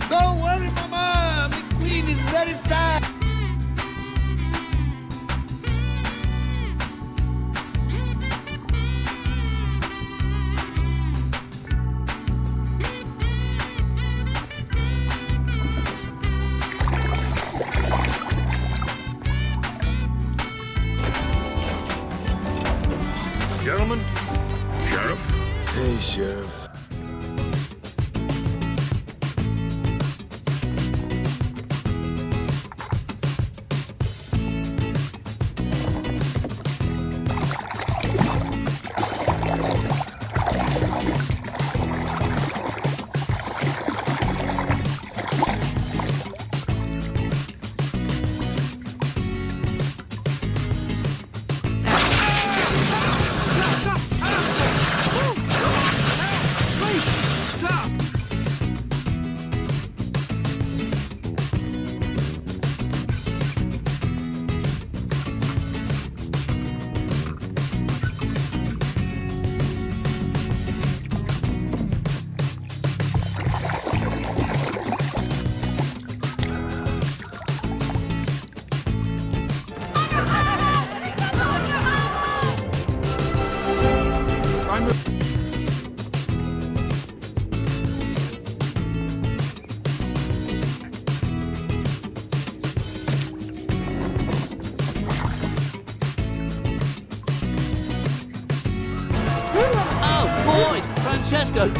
Don't worry, Mama. The queen is very sad. Gentlemen, Sheriff. Hey, Sheriff.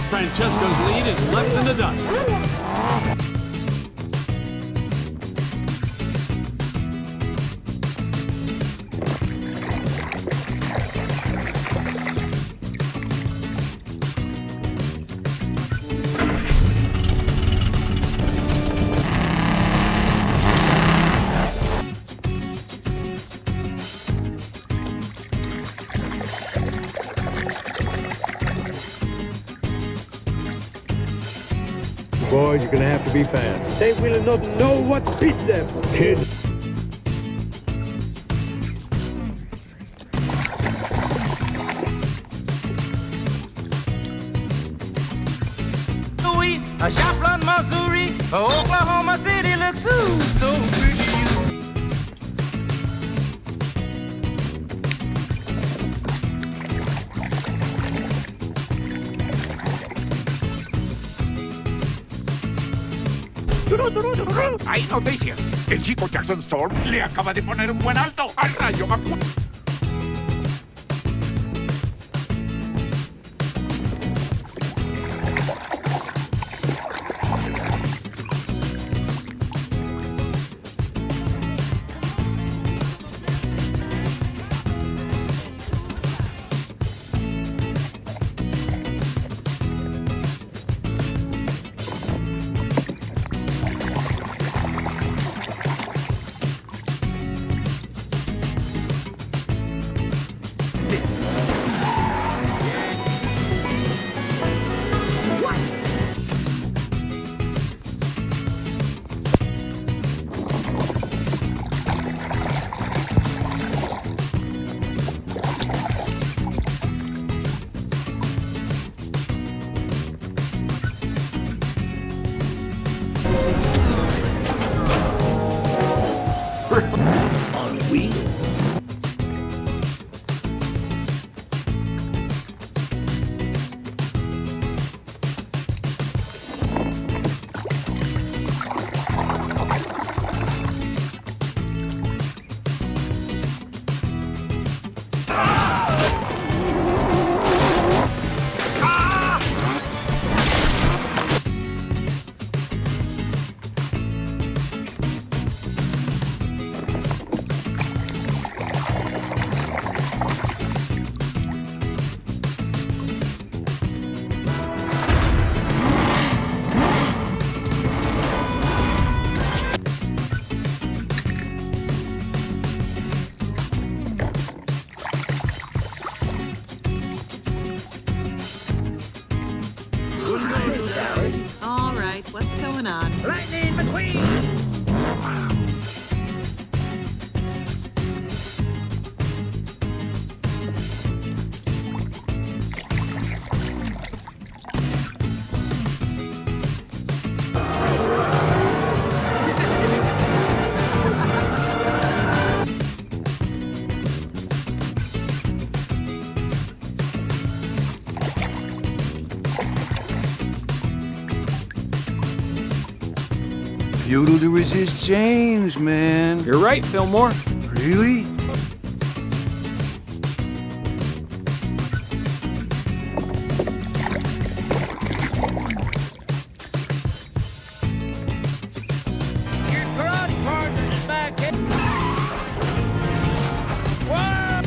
Francesco's lead is left in the dust. Boys, you're gonna have to be fast. They will not know what beat them. Kid. A Joplin, Missouri, Oklahoma City looks so pretty. Hay noticias. El chico Jackson Storm le acaba de poner un buen alto al rayo McQueen. futile to resist change, man. You're right, Fillmore. Really? Your karate partner is back. Whoa!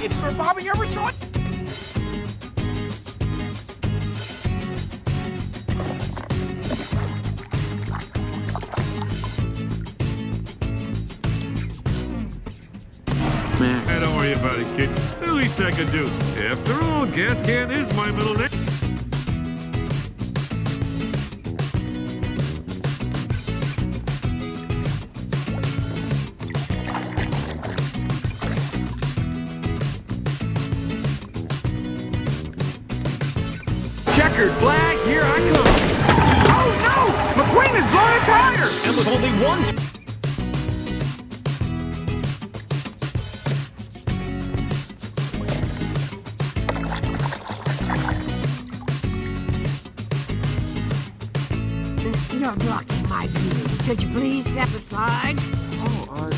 It's for Bobby ever saw it. Hey, don't worry about it, kid. It's the least I can do. After all, gas can is my middle name. Checkered flag, here I come. Oh no! McQueen is blowing a tire! And with only one. You're blocking my view. Could you please step aside? Oh,